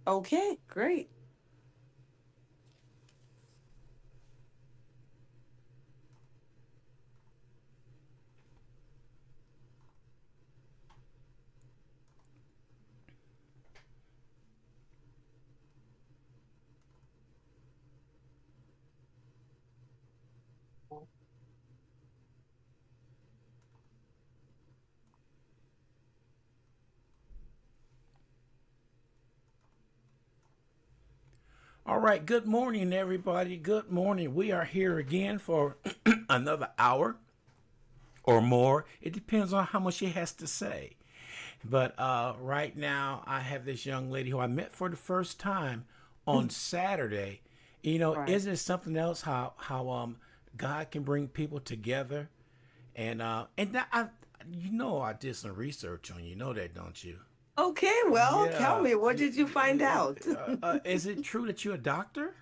Okay, great. All right, good morning, everybody. Good morning. We are here again for another hour or more. It depends on how much she has to say. But right now, I have this young lady who I met for the first time on Saturday. Right. Isn't it something else how God can bring people together? And that, I did some research on you. You know that, don't you? Okay, well, tell Yeah. me, what did you find out? Is it true that you're a doctor?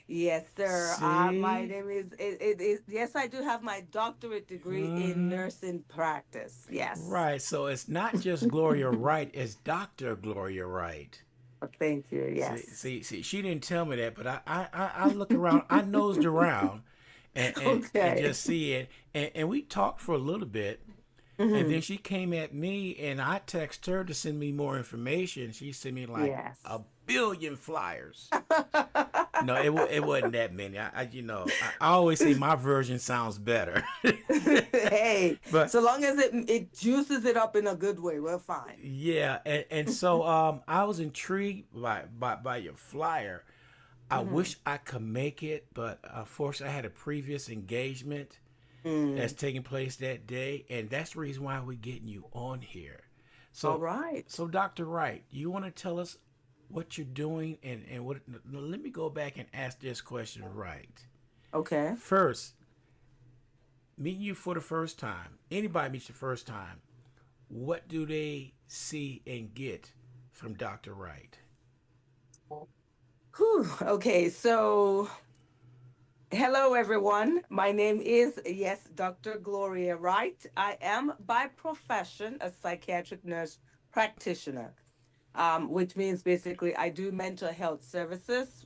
Yes, sir. My See? name is yes, I do have my doctorate degree in Mm-hmm. nursing practice. Yes. Right. So it's not just Gloria Wright, it's Dr. Gloria Wright. Thank you. See, Yes. see, see, she didn't tell me that, but I look around, I nosed around and Okay. just see it. And we talked for a little bit. And then Hmm. she came at me and I texted her to send me more information. She sent me like Yes. a billion flyers. No, it wasn't that many. I always say my version sounds better. Hey, But so long as it juices it up in a good way, we're fine. yeah, and so I was intrigued by your flyer. I Hmm. wish I could make it, but unfortunately, I had a previous engagement that's Mm. taking place that day, and that's the reason why we're getting you on here. All So, right. so Dr. Wright, you want to tell us what you're doing, and what? Let me go back and ask this question right. Okay. First, meeting you for the first time, anybody meets you the first time, what do they see and get from Dr. Wright? Whew. Okay, so hello, everyone. My name is, yes, Dr. Gloria Wright. I am by profession a psychiatric nurse practitioner, which means basically I do mental health services.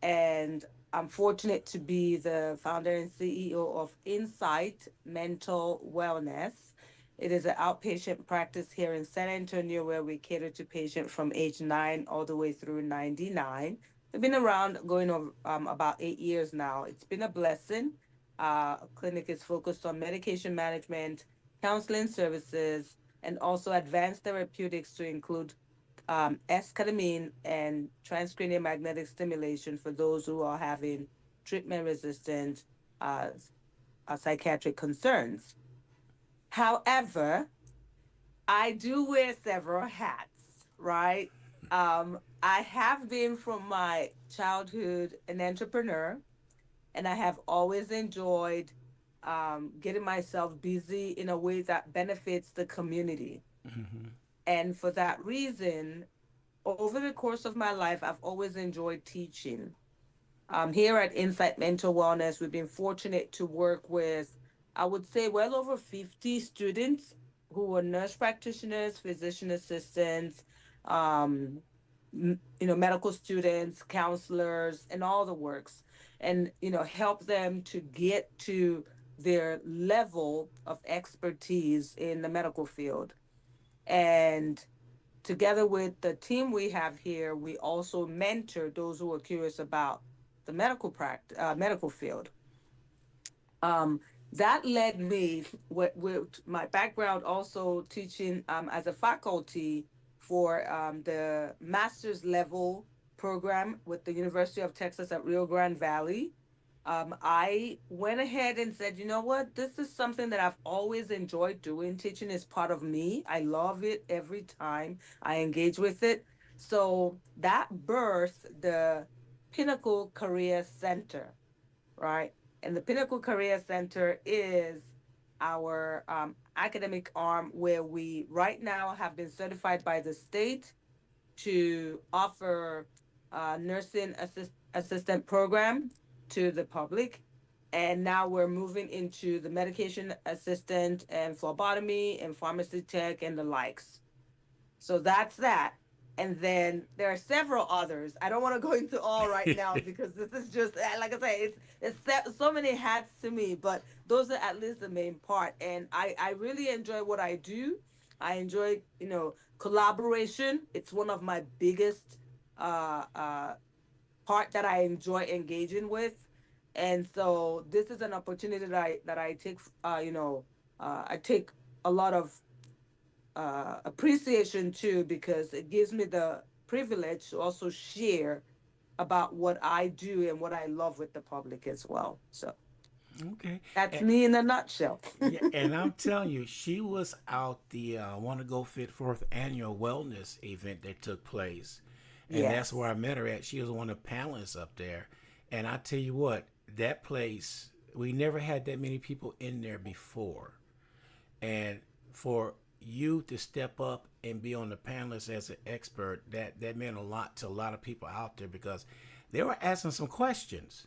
And I'm fortunate to be the founder and CEO of Insight Mental Wellness. It is an outpatient practice here in San Antonio where we cater to patients from age 9 all the way through 99. They've been around going over about 8 years now. It's been a blessing. Clinic is focused on medication management, counseling services, and also advanced therapeutics to include esketamine and transcranial magnetic stimulation for those who are having treatment resistant uh, psychiatric concerns. However, I do wear several hats, right? I have been from my childhood an entrepreneur, and I have always enjoyed getting myself busy in a way that benefits the community. Mm-hmm. And for that reason, over the course of my life, I've always enjoyed teaching. Here at Insight Mental Wellness, we've been fortunate to work with, I would say, well over 50 students who are nurse practitioners, physician assistants, um, medical students, counselors, and all the works, and help them to get to their level of expertise in the medical field. And together with the team we have here, we also mentor those who are curious about the medical field. Um, that led me with my background also teaching as a faculty for the master's level program with the University of Texas at Rio Grande Valley. I went ahead and said, you know what? This is something that I've always enjoyed doing. Teaching is part of me. I love it every time I engage with it. So that birthed the Pinnacle Career Center, right? And the Pinnacle Career Center is our academic arm where we right now have been certified by the state to offer nursing assistant program to the public. And now we're moving into the medication assistant and phlebotomy and pharmacy tech and the likes. So that's that. And then there are several others. I don't want to go into all right now because this is just like I say, so many hats to me. But those are at least the main part, and I really enjoy what I do. I enjoy collaboration. It's one of my biggest uh, uh, part that I enjoy engaging with, and so this is an opportunity that I take. I take a lot of appreciation too, because it gives me the privilege to also share about what I do and what I love with the public as well. So Okay. that's And, me in a nutshell. yeah, and I'm telling you, she was out the Want to Go Fit Forth annual wellness event that took place. And that's where Yes. I met her at. She was one of the panelists up there. And I tell you what, that place, we never had that many people in there before. And for you to step up and be on the panelist as an expert, that meant a lot to a lot of people out there because they were asking some questions.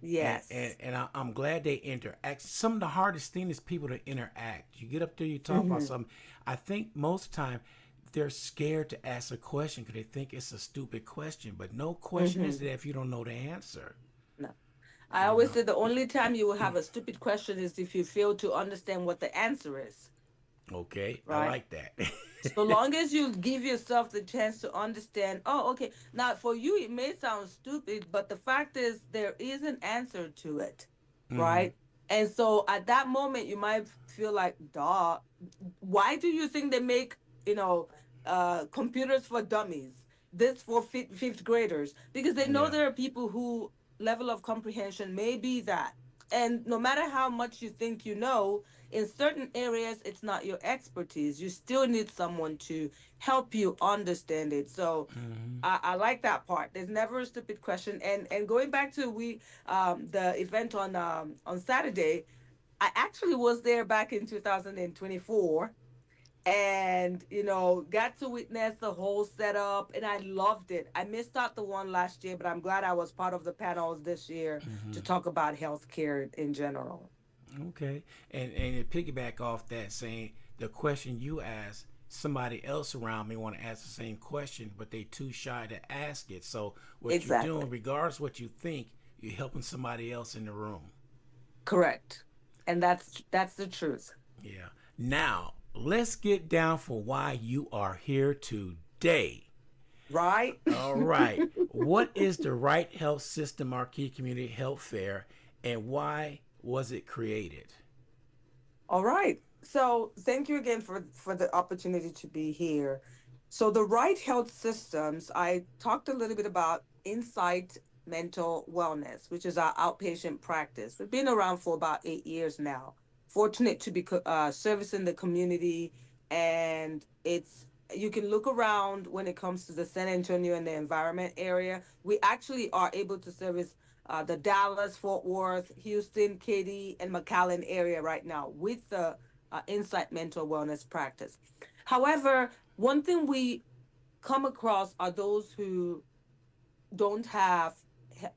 Yes. And I'm glad they interact. Some of the hardest thing is people to interact. You get up there, you talk about Hmm. something. I think most of the time they're scared to ask a question because they think it's a stupid question. But no question is Hmm. that if you don't know the answer. No. I You always know. say the only time you will have a stupid question is if you fail to understand what the answer is, Okay, I right? like that. So long as you give yourself the chance to understand, oh, okay, now for you, it may sound stupid, but the fact is, there is an answer to it, Mm-hmm. right? And so at that moment, you might feel like, duh, why do you think they make, you know, computers for dummies? This for fifth graders? Because they know Yeah. there are people who level of comprehension may be that. And no matter how much you think you know, in certain areas it's not your expertise, you still need someone to help you understand it. So Mm-hmm. I like that part. There's never a stupid question. And going back to we the event on Saturday, I actually was there back in 2024, and got to witness the whole setup, and I loved it. I missed out the one last year, but I'm glad I was part of the panels this year to Mm-hmm. talk about healthcare in general. Okay. And to piggyback off that, saying the question you asked, somebody else around me want to ask the same question, but they too shy to ask it. So what you're doing, Exactly. regardless what you think, you're helping somebody else in the room. Correct. And that's the truth. Yeah. Now let's get down for why you are here today. Right? All right. What is the Right Health System Marquee Community Health Fair, and why was it created? All right. So thank you again for the opportunity to be here. So the right health systems, I talked a little bit about Insight Mental Wellness, which is our outpatient practice. We've been around for about 8 years now. Fortunate to be servicing the community, and it's you can look around when it comes to the San Antonio and the environment area. We actually are able to service the Dallas, Fort Worth, Houston, Katy, and McAllen area right now with the Insight Mental Wellness practice. However, one thing we come across are those who don't have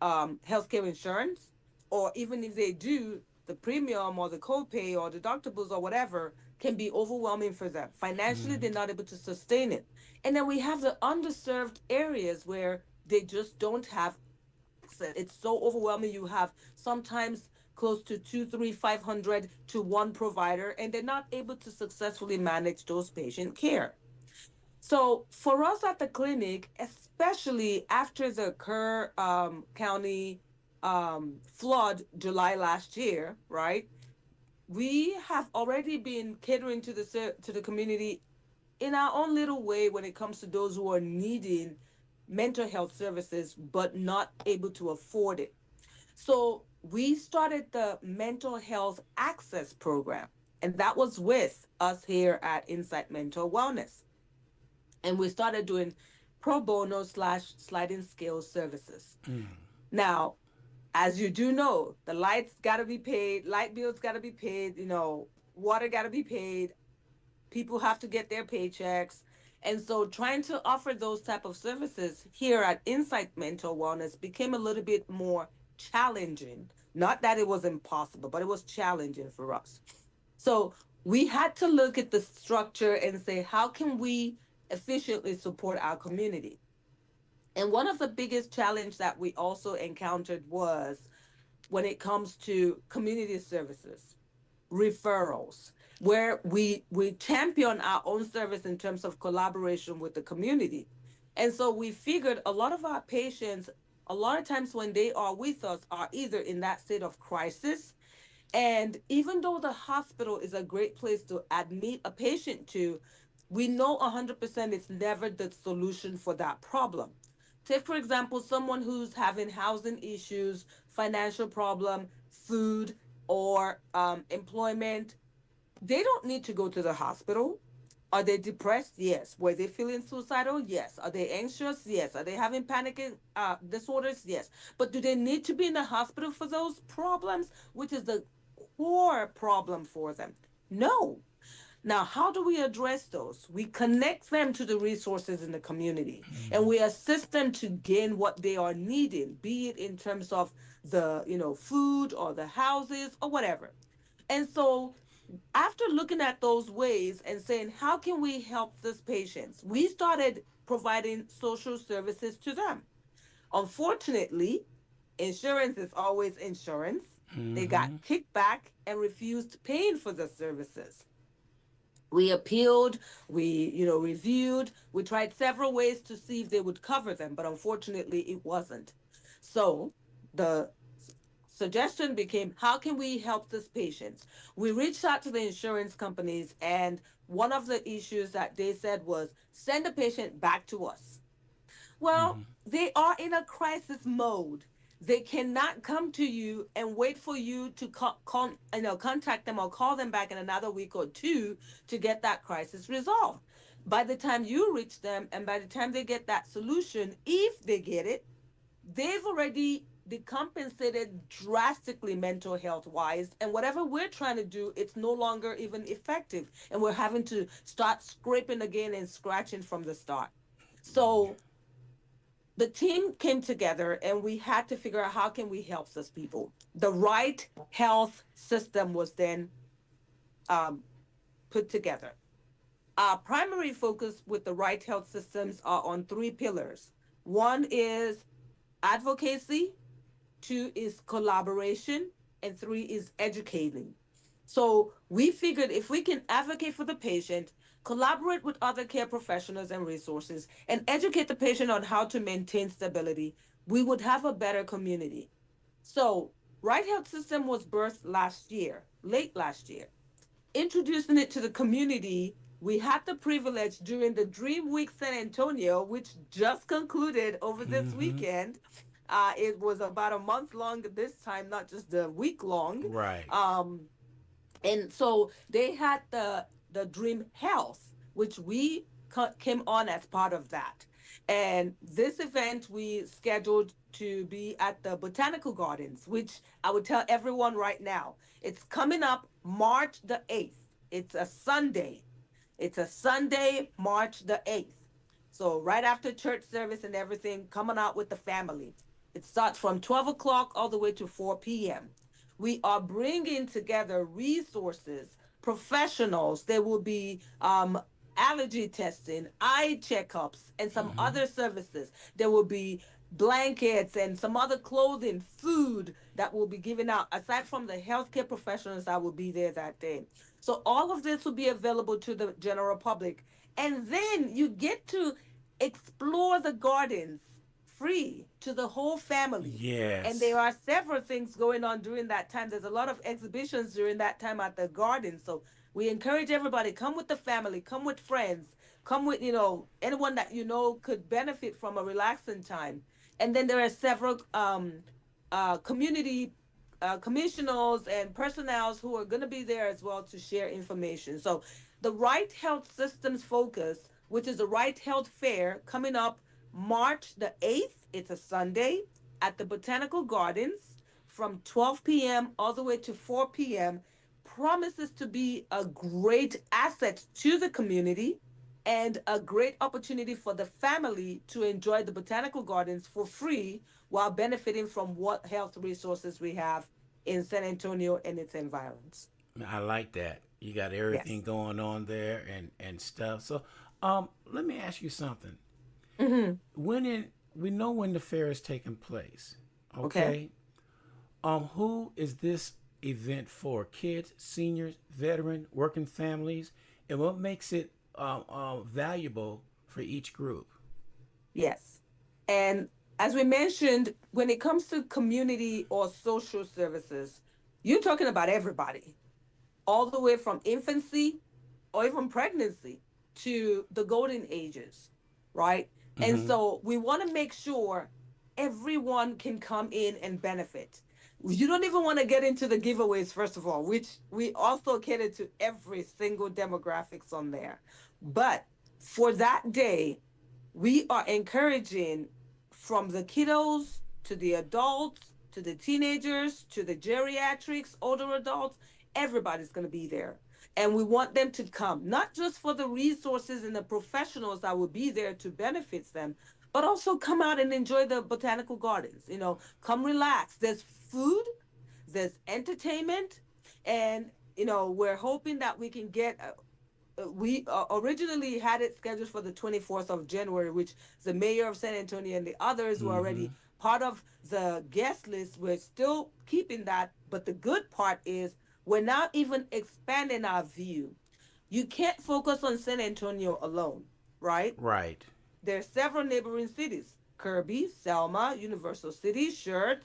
healthcare insurance, or even if they do, the premium or the copay or deductibles or whatever can be overwhelming for them. Financially, they're not able to sustain it. And then we have the underserved areas where they just don't have access. It's so overwhelming. You have sometimes close to two, three, 500 to one provider, and they're not able to successfully manage those patient care. So for us at the clinic, especially after the Kerr County flood July last year, right? We have already been catering to the community in our own little way when it comes to those who are needing mental health services but not able to afford it. So we started the mental health access program, and that was with us here at Insight Mental Wellness. And we started doing pro bono slash sliding scale services. Now, as you do know, the lights got to be paid, light bills got to be paid, water got to be paid, people have to get their paychecks. And so trying to offer those type of services here at Insight Mental Wellness became a little bit more challenging. Not that it was impossible, but it was challenging for us. So we had to look at the structure and say, how can we efficiently support our community. And one of the biggest challenge that we also encountered was when it comes to community services, referrals, where we champion our own service in terms of collaboration with the community. And so we figured a lot of our patients, a lot of times when they are with us, are either in that state of crisis, and even though the hospital is a great place to admit a patient to, we know 100% it's never the solution for that problem. Take, for example, someone who's having housing issues, financial problem, food, or employment. They don't need to go to the hospital. Are they depressed? Yes. Were they feeling suicidal? Yes. Are they anxious? Yes. Are they having panic disorders? Yes. But do they need to be in the hospital for those problems, which is the core problem for them? No. Now, how do we address those? We connect them to the resources in the community, and we assist them to gain what they are needing, be it in terms of the, food or the houses or whatever. And so after looking at those ways and saying, how can we help these patients? We started providing social services to them. Unfortunately, insurance is always insurance. They got Mm-hmm. kicked back and refused paying for the services. We appealed, we, reviewed, we tried several ways to see if they would cover them, but unfortunately it wasn't. So the suggestion became, how can we help these patients? We reached out to the insurance companies, and one of the issues that they said was send the patient back to us. Well, they are in a crisis mode. They cannot come to you and wait for you to contact them or call them back in another week or two to get that crisis resolved. By the time you reach them and by the time they get that solution, if they get it, they've already decompensated drastically mental health wise, and whatever we're trying to do, it's no longer even effective, and we're having to start scraping again and scratching from the start. So the team came together and we had to figure out how can we help those people. The right health system was then um, put together. Our primary focus with the right health systems are on three pillars. One is advocacy, two is collaboration, and three is educating. So we figured if we can advocate for the patient, collaborate with other care professionals and resources, and educate the patient on how to maintain stability, we would have a better community. So Right Health System was birthed last year, late last year. Introducing it to the community, we had the privilege during the Dream Week San Antonio, which just concluded over this Mm-hmm. weekend. It was about a month long this time, not just a week long. Right. Um, and so they had the Dream Health, which we came on as part of that. And this event we scheduled to be at the Botanical Gardens, which I would tell everyone right now, it's coming up March the 8th. It's a Sunday. It's a Sunday, March the 8th. So right after church service and everything, coming out with the family. It starts from 12 o'clock all the way to 4 p.m. We are bringing together resources, professionals. There will be allergy testing, eye checkups, and some Mm-hmm. other services. There will be blankets and some other clothing, food that will be given out, aside from the healthcare professionals that will be there that day. So all of this will be available to the general public. And then you get to explore the gardens free to the whole family. And Yes. there are several things going on during that time. There's a lot of exhibitions during that time at the garden. So we encourage everybody, come with the family, come with friends, come with, anyone that could benefit from a relaxing time. And then there are several community commissioners and personnels who are going to be there as well to share information. So the Right Health Systems Focus, which is the Right Health Fair coming up March the 8th, it's a Sunday at the Botanical Gardens from 12 p.m. all the way to 4 p.m., promises to be a great asset to the community and a great opportunity for the family to enjoy the botanical gardens for free while benefiting from what health resources we have in San Antonio and its environs. I like that. You got everything Yes. going on there and stuff. So, Let me ask you something. Hmm. When in we know when the fair is taking place, Okay. okay? Who is this event for? Kids, seniors, veteran, working families, and what makes it valuable for each group? Yes. And as we mentioned, when it comes to community or social services, you're talking about everybody, all the way from infancy or even pregnancy to the golden ages, right? And Mm-hmm. so we want to make sure everyone can come in and benefit. You don't even want to get into the giveaways, first of all, which we also cater to every single demographics on there. But for that day, we are encouraging from the kiddos to the adults to the teenagers to the geriatrics, older adults, everybody's going to be there. And we want them to come, not just for the resources and the professionals that will be there to benefit them, but also come out and enjoy the botanical gardens. Come relax. There's food, there's entertainment, and we're hoping that we can get we originally had it scheduled for the 24th of January, which the mayor of San Antonio and the others were Mm-hmm. already part of the guest list. We're still keeping that. But the good part is we're now even expanding our view. You can't focus on San Antonio alone, right? Right. There's several neighboring cities: Kirby, Selma, Universal City, Schertz,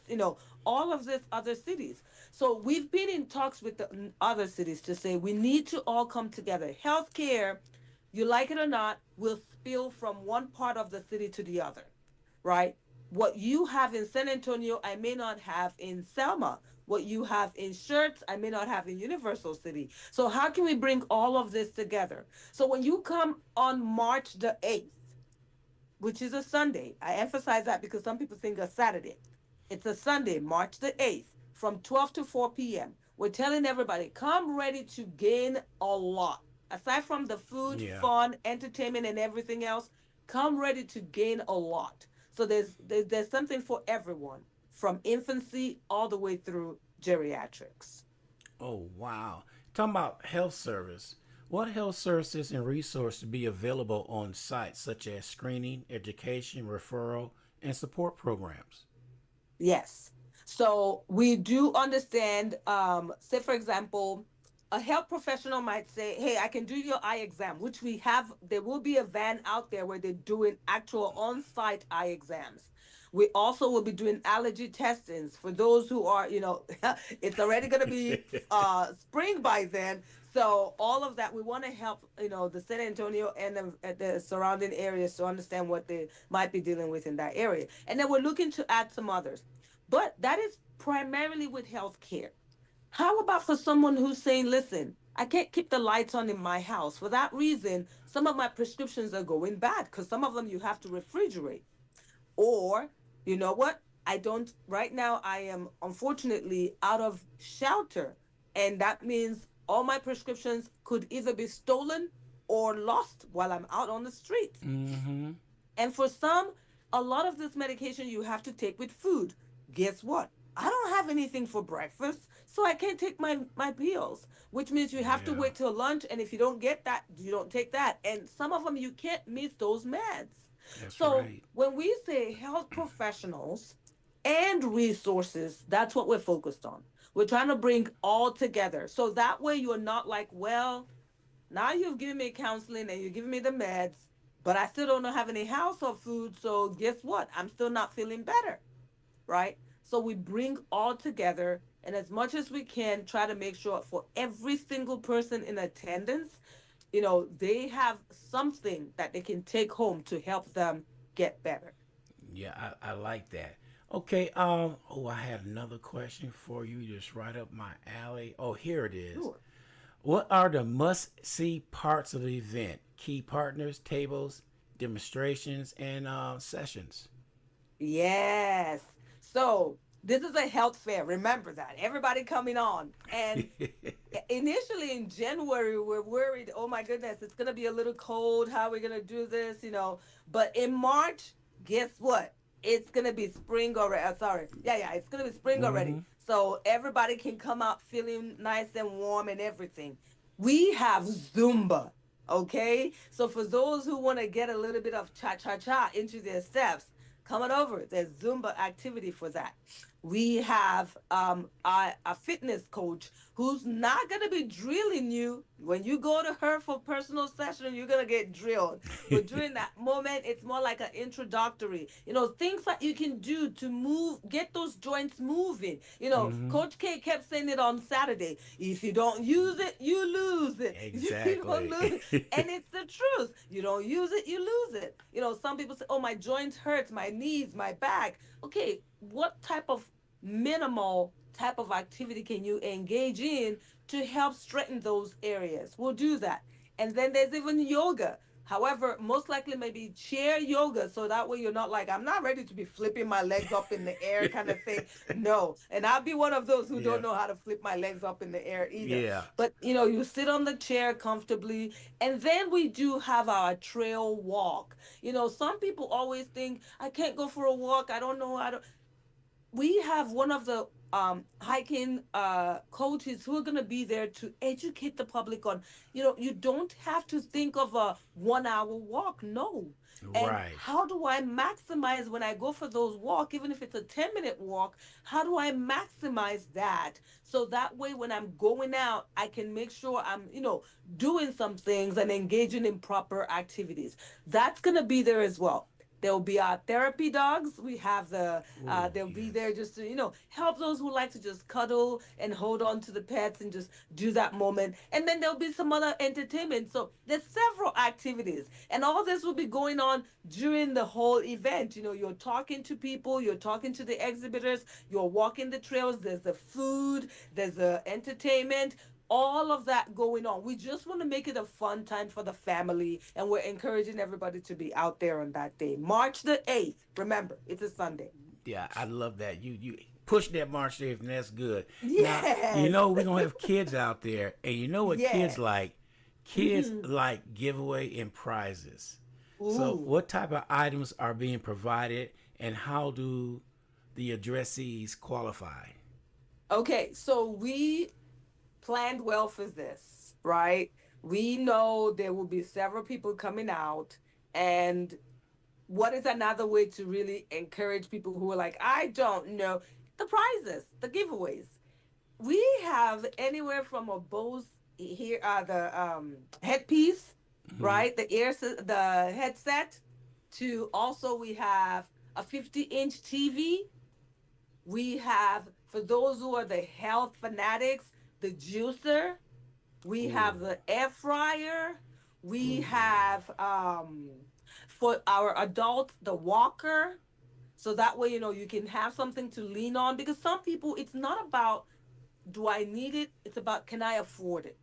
all of these other cities. So we've been in talks with the other cities to say we need to all come together. Healthcare, you like it or not, will spill from one part of the city to the other, right? What you have in San Antonio, I may not have in Selma. What you have in Schertz, I may not have in Universal City. So how can we bring all of this together? So when you come on March the 8th, which is a Sunday. I emphasize that because some people think a Saturday. It's a Sunday, March the 8th, from 12 to 4 p.m. We're telling everybody, come ready to gain a lot. Aside from the food, Yeah. fun, entertainment, and everything else, come ready to gain a lot. So there's something for everyone, from infancy all the way through geriatrics. Oh, wow. Talking about health service. What health services and resources be available on sites such as screening, education, referral, and support programs? Yes. So we do understand, say, for example, a health professional might say, hey, I can do your eye exam, which we have. There will be a van out there where they're doing actual on site eye exams. We also will be doing allergy testings for those who are, it's already going to be spring by then. So all of that, we want to help, the San Antonio and the surrounding areas to understand what they might be dealing with in that area. And then we're looking to add some others. But that is primarily with healthcare. How about for someone who's saying, listen, I can't keep the lights on in my house. For that reason, some of my prescriptions are going bad because some of them you have to refrigerate. Or, you know what? I don't, right now, I am unfortunately out of shelter. And that means all my prescriptions could either be stolen or lost while I'm out on the street. Mm-hmm. And for some, a lot of this medication you have to take with food. Guess what? I don't have anything for breakfast, so I can't take my pills, which means you have to Yeah, wait till lunch. And if you don't get that, you don't take that. And some of them you can't miss those meds. that's So right. when we say health professionals and resources, that's what we're focused on. We're trying to bring all together. So that way you're not like, well, now you've given me counseling and you're giving me the meds, but I still don't have any house or food. So guess what? I'm still not feeling better, right? So we bring all together and as much as we can try to make sure for every single person in attendance, they have something that they can take home to help them get better. Yeah, I like that. Okay, oh, I had another question for you, just right up my alley. Oh, here it is. Sure. What are the must see parts of the event? Key partners, tables, demonstrations, and sessions. Yes. So this is a health fair. Remember that. Everybody coming on. And initially in January, we're worried, oh my goodness, it's going to be a little cold. How are we going to do this? But in March, guess what? It's going to be spring already. Sorry. Yeah, yeah. It's going to be spring Mm-hmm. already. So everybody can come out feeling nice and warm and everything. We have Zumba. Okay, so for those who want to get a little bit of cha cha cha into their steps, come on over. There's Zumba activity for that. We have a fitness coach who's not going to be drilling you. When you go to her for personal session, you're going to get drilled. But during that moment, it's more like an introductory. Things that you can do to move, get those joints moving. Hmm. Coach K kept saying it on Saturday. If you don't use it, you lose it. If you don't Exactly. lose it, and it's the truth. You don't use it, you lose it. Some people say, "Oh, my joints hurts, my knees, my back." Okay, what type of minimal type of activity can you engage in to help strengthen those areas? We'll do that. And then there's even yoga. However, most likely maybe chair yoga, so that way you're not like, I'm not ready to be flipping my legs up in the air kind of thing. No. And I'll be one of those who Yeah. don't know how to flip my legs up in the air either. Yeah. But you sit on the chair comfortably. And then we do have our trail walk. Some people always think, I can't go for a walk. I don't know. I don't We have one of the hiking coaches who are going to be there to educate the public on, you don't have to think of a 1 hour walk. No. And Right. how do I maximize when I go for those walk, even if it's a 10-minute walk? How do I maximize that, so that way when I'm going out, I can make sure I'm doing some things and engaging in proper activities? That's going to be there as well. There'll be our therapy dogs. We have Oh, they'll be there yes. just to, help those who like to just cuddle and hold on to the pets and just do that moment. And then there'll be some other entertainment. So there's several activities. And all this will be going on during the whole event. You're talking to people, you're talking to the exhibitors, you're walking the trails, there's the food, there's the entertainment, all of that going on. We just want to make it a fun time for the family, and we're encouraging everybody to be out there on that day, March the 8th. Remember, it's a Sunday. Yeah, I love that. You push that March 8th, and that's good. Now, Yes. we're going to have kids out there, and you know what kids Yes. like? Kids Hmm. like giveaway and prizes. So, Ooh. what type of items are being provided, and how do the addressees qualify? Okay, so we planned well for this, right? We know there will be several people coming out, and what is another way to really encourage people who are like, I don't know, the prizes, the giveaways? We have anywhere from a Bose here, the headpiece, Hmm. right? The headset, to also we have a 50-inch TV. We have, for those who are the health fanatics, the juicer. We Ooh, have the air fryer. We ooh, yeah. have for our adults the walker, so that way you can have something to lean on, because some people, it's not about do I need it? It's about, can I afford it?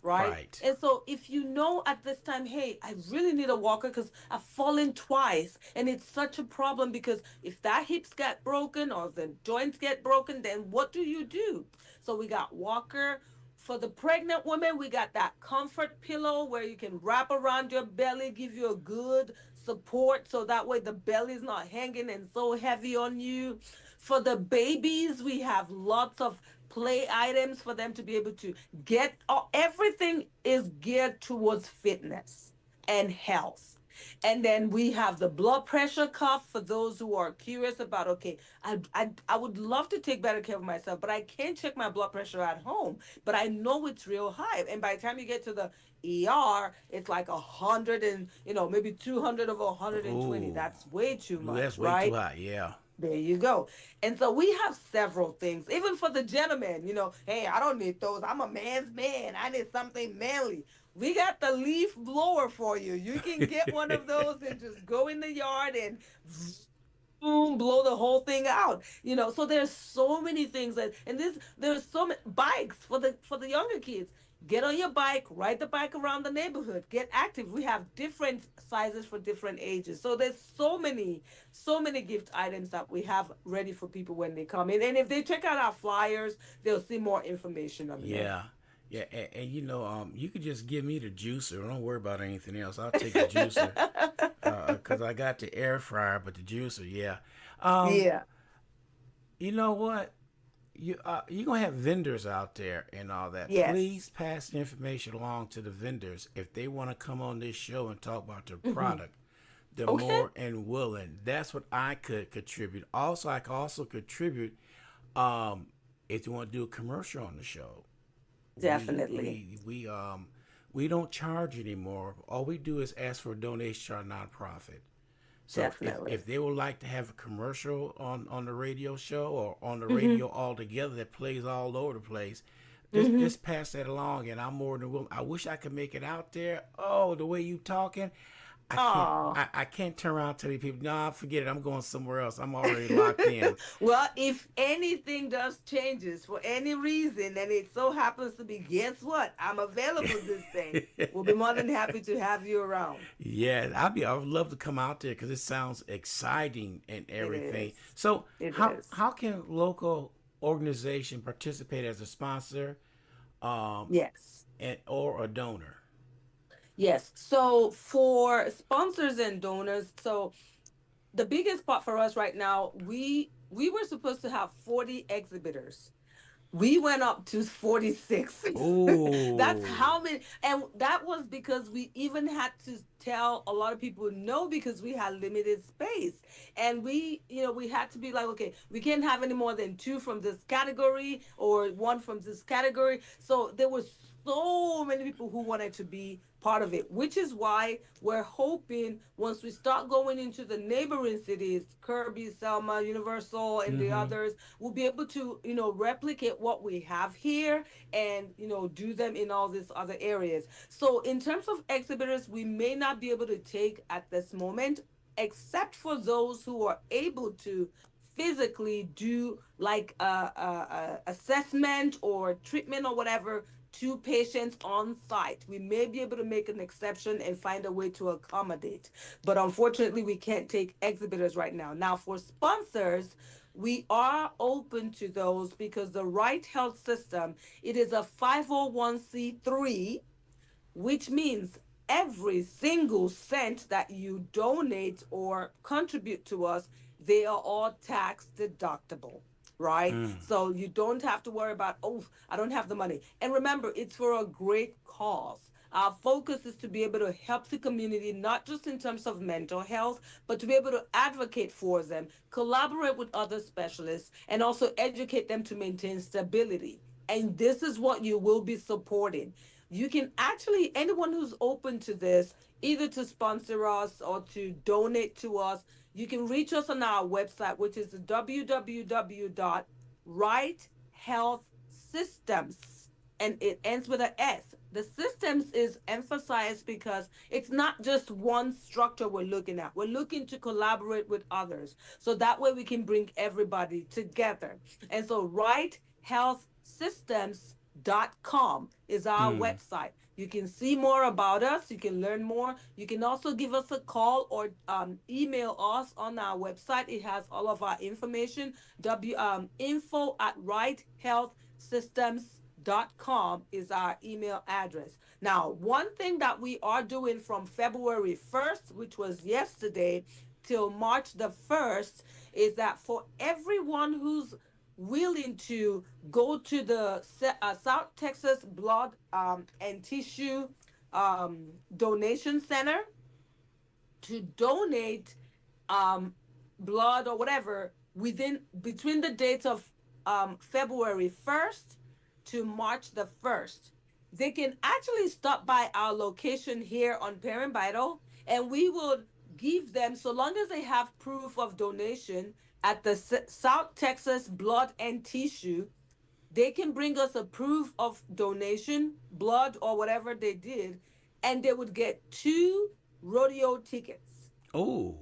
Right? Right. And so if you know at this time, hey, I really need a walker because I've fallen twice and it's such a problem, because if that hips get broken or the joints get broken, then what do you do? So we got walker. For the pregnant woman, we got that comfort pillow where you can wrap around your belly, give you a good support, so that way the belly is not hanging and so heavy on you. For the babies, we have lots of play items for them to be able to get. Everything is geared towards fitness and health. And then we have the blood pressure cuff for those who are curious about, okay, I would love to take better care of myself, but I can't check my blood pressure at home. But I know it's real high. And by the time you get to the ER, it's like 100 and, maybe 200 over 120. Ooh, That's way too much, that's way too right? high. Yeah. There you go. And so we have several things, even for the gentleman, hey, I don't need those. I'm a man's man. I need something manly. We got the leaf blower for you. You can get one of those and just go in the yard and boom, blow the whole thing out. So there's so many things and there's so many bikes for the younger kids. Get on your bike, ride the bike around the neighborhood, get active. We have different sizes for different ages. So there's so many gift items that we have ready for people when they come in. And if they check out our flyers, they'll see more information on there. Yeah. Yeah, and you could just give me the juicer. Don't worry about anything else. I'll take the juicer, cause I got the air fryer, but the juicer, yeah. Um, Yeah. you know what? you're gonna have vendors out there and all that. Yes. Please pass the information along to the vendors if they want to come on this show and talk about their Hmm. product. They're Okay. more and willing. That's what I could contribute. Also, I could also contribute if you want to do a commercial on the show. We Definitely. we we um we don't charge anymore. All we do is ask for a donation to our nonprofit. So if Definitely. they would like to have a commercial on the radio show or on the Hmm. radio altogether that plays all over the place, Hmm. just pass that along, and I'm more than willing. I wish I could make it out there. Oh, the way you talking, I can't. Oh. I can't turn around and tell these people, nah, forget it. I'm going somewhere else. I'm already locked in. Well, if anything does changes for any reason, and it so happens to be, guess what? I'm available this day. We'll be more than happy to have you around. Yeah, I would love to come out there because it sounds exciting and It everything. is. So It how is. how can local organization participate as a sponsor, um, Yes. and or a donor? Yes. So for sponsors and donors, so the biggest part for us right now, we were supposed to have 40 exhibitors. We went up to 46. That's Oh. how many. And that was because we even had to tell a lot of people no because we had limited space. And we had to be like, okay, we can't have any more than two from this category or one from this category. So there was so many people who wanted to be part of it, which is why we're hoping once we start going into the neighboring cities, Kirby, Selma, Universal, and the Mm-hmm. others, we'll be able to, replicate what we have here and, do them in all these other areas. So in terms of exhibitors, we may not be able to take at this moment, except for those who are able to physically do like a assessment or treatment or whatever to patients on site. We may be able to make an exception and find a way to accommodate. But unfortunately, we can't take exhibitors right now. Now, for sponsors, we are open to those because the Right Health System, it is a 501c3, which means every single cent that you donate or contribute to us, they are all tax deductible, right? Mm. So you don't have to worry about, oh, I don't have the money. And remember, it's for a great cause. Our focus is to be able to help the community, not just in terms of mental health, but to be able to advocate for them, collaborate with other specialists, and also educate them to maintain stability. And this is what you will be supporting. You can actually, anyone who's open to this, either to sponsor us or to donate to us, you can reach us on our website, which is www.righthealthsystems, and it ends with a S. The systems is emphasized because it's not just one structure we're looking at. We're looking to collaborate with others. So that way we can bring everybody together. And so Right Health Systems.com is our Mm. website. You can see more about us. You can learn more. You can also give us a call or email us on our website. It has all of our information. Info at righthealthsystems.com is our email address. Now, one thing that we are doing from February 1st, which was yesterday, till March the 1st, is that for everyone who's willing to go to the South Texas Blood and Tissue Donation Center to donate um, blood or whatever within between the dates of February 1st to March the 1st. They can actually stop by our location here on Parent Vital, and we will give them, so long as they have proof of donation at the South Texas Blood and Tissue, they can bring us a proof of donation, blood, or whatever they did, and they would get two rodeo tickets. Oh.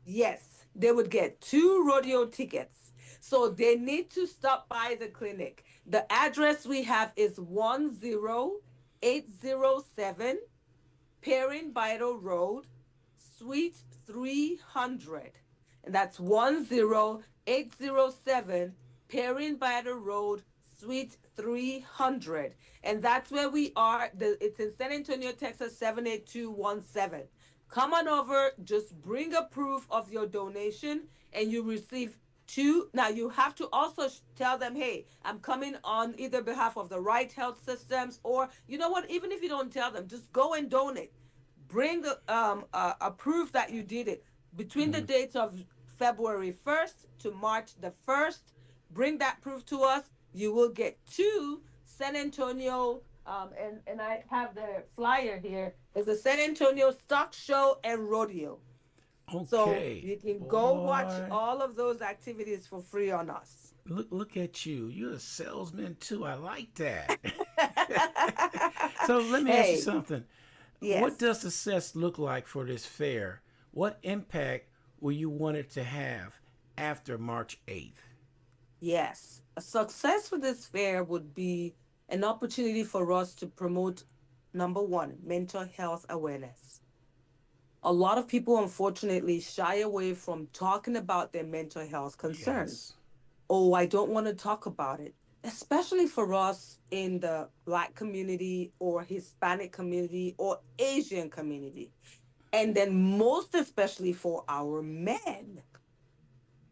Yes, they would get two rodeo tickets. So they need to stop by the clinic. The address we have is 10807 Perrin Vital Road, Suite 300. And that's 10807 Perrin Vital Road, Suite 300. And that's where we are. It's in San Antonio, Texas, 78217. Come on over, just bring a proof of your donation, and you receive Two, now you have to also tell them, hey, I'm coming on either behalf of the right health systems, or you know what, even if you don't tell them, just go and donate. Bring a proof that you did it between the dates of February 1st to March the 1st. Bring that proof to us. You will get two San Antonio, and I have the flyer here. It's the San Antonio Stock Show and Rodeo. So Okay, you can go watch boy. all of those activities for free on us. Look at you. You're a salesman too. I like that. So let me ask you Hey, something. What yes, does success look like for this fair? What impact will you want it to have after March 8th? yes. A success for this fair would be an opportunity for us to promote, number one, mental health awareness. A lot of people, unfortunately, shy away from talking about their mental health concerns. Yes. Oh, I don't want to talk about it, especially for us in the Black community or Hispanic community or Asian community. And then, most especially for our men,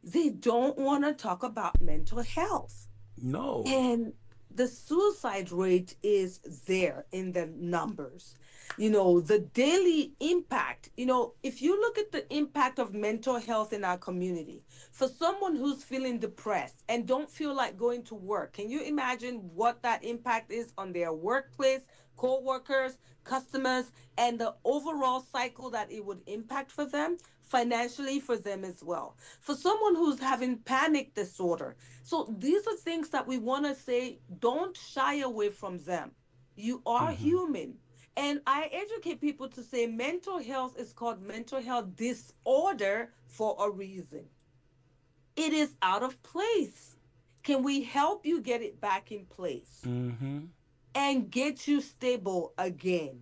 they don't want to talk about mental health. No. And the suicide rate is there in the numbers. You know, the daily impact, if you look at the impact of mental health in our community, for someone who's feeling depressed and don't feel like going to work, can you imagine what that impact is on their workplace, co-workers, customers, and the overall cycle that it would impact for them, financially for them as well? For someone who's having panic disorder, so these are things that we want to say, don't shy away from them. You are human. And I educate people to say mental health is called mental health disorder for a reason. It is out of place. Can we help you get it back in place Mm-hmm. and get you stable again?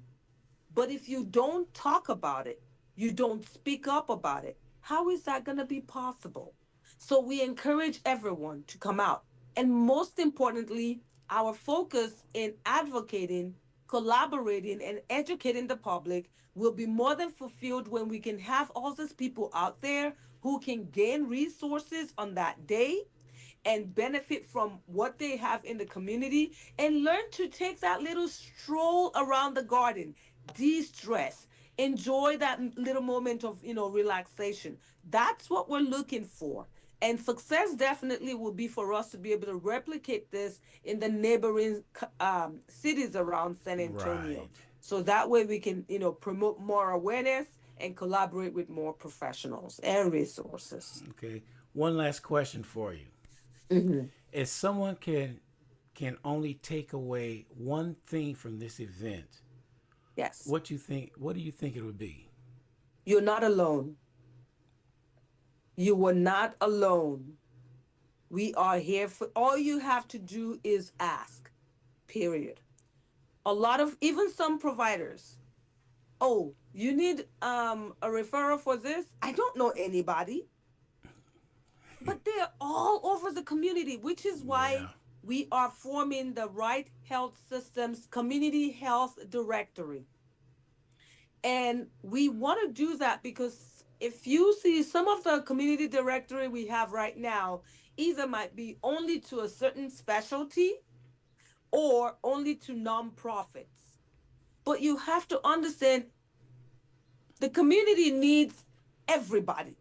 But if you don't talk about it, you don't speak up about it, how is that going to be possible? So we encourage everyone to come out. And most importantly, our focus in advocating, collaborating, and educating the public will be more than fulfilled when we can have all these people out there who can gain resources on that day and benefit from what they have in the community and learn to take that little stroll around the garden, de-stress, enjoy that little moment of, relaxation. That's what we're looking for. And success definitely will be for us to be able to replicate this in the neighboring cities around San Antonio. Right. So that way we can, promote more awareness and collaborate with more professionals and resources. Okay. One last question for you. Mhm. If someone can only take away one thing from this event, Yes. what do you think it would be? You're not alone. You were not alone. We are here for all you have to do is ask. Period. A lot of even some providers. Oh, you need a referral for this? I don't know anybody, but they're all over the community, which is why Yeah. we are forming the Right Health Systems Community Health Directory. And we want to do that because if you see some of the community directory we have right now, either might be only to a certain specialty or only to nonprofits. But you have to understand the community needs everybody.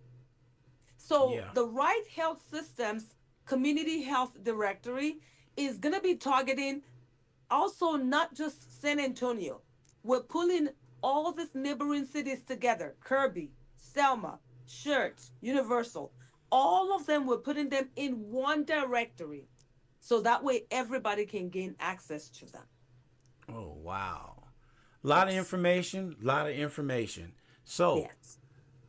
So Yeah. the Right Health Systems Community Health Directory is going to be targeting also not just San Antonio. We're pulling all these neighboring cities together: Kirby, Selma, Church, Universal. All of them, we're putting them in one directory. So that way everybody can gain access to them. Oh, wow. A lot of Yes. information, a lot of information. So, Yes.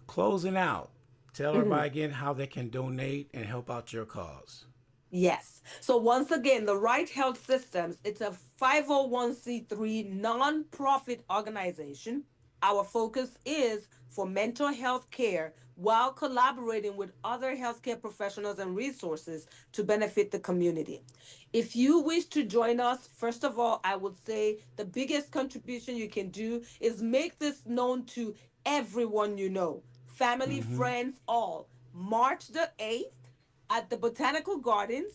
closing out, tell Mhm. everybody again how they can donate and help out your cause. Yes. So once again, the Right Health Systems, it's a 501c3 nonprofit organization. Our focus is for mental health care while collaborating with other healthcare professionals and resources to benefit the community. If you wish to join us, first of all, I would say the biggest contribution you can do is make this known to everyone you know, family, friends, all. March the 8th at the Botanical Gardens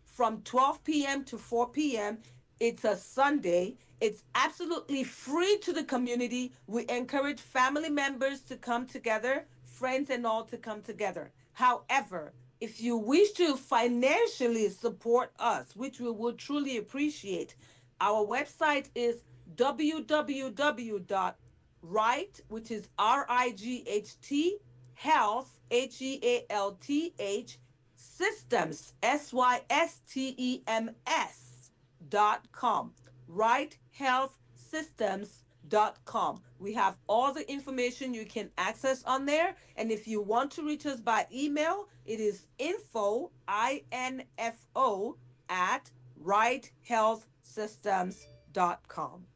from 12 p.m. to 4 p.m. It's a Sunday. It's absolutely free to the community. We encourage family members to come together, friends and all to come together. However, if you wish to financially support us, which we would truly appreciate, our website is www.right, which is RIGHT, health, HEALTH, systems, SYSTEMS.com. Right Health Systems.com. We have all the information you can access on there. And if you want to reach us by email, it is info, at righthealthsystems.com.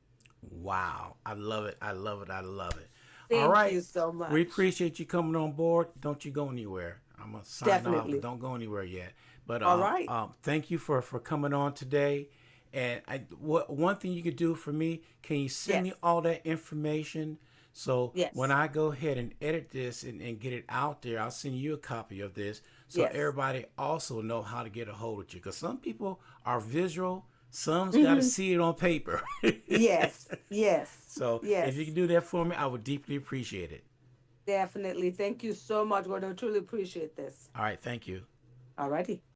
Wow. I love it. I love it. I love it. All Thank right. you so We much. appreciate you coming on board. Don't you go anywhere. I'm going to sign off, but Definitely. don't go anywhere yet. But All right. thank you for coming on today. And one thing you could do for me, can you send me Yes. all that information? So when Yes. I go ahead and edit this and get it out there, I'll send you a copy of this so Yes. everybody also know how to get a hold of you. Because some people are visual, some's got to Mhm. see it on paper. Yes. Yes. So if you can Yes. do that for me, I would deeply appreciate it. Definitely. Thank you so much, Gordon. I truly appreciate this. All right, thank you. Alrighty.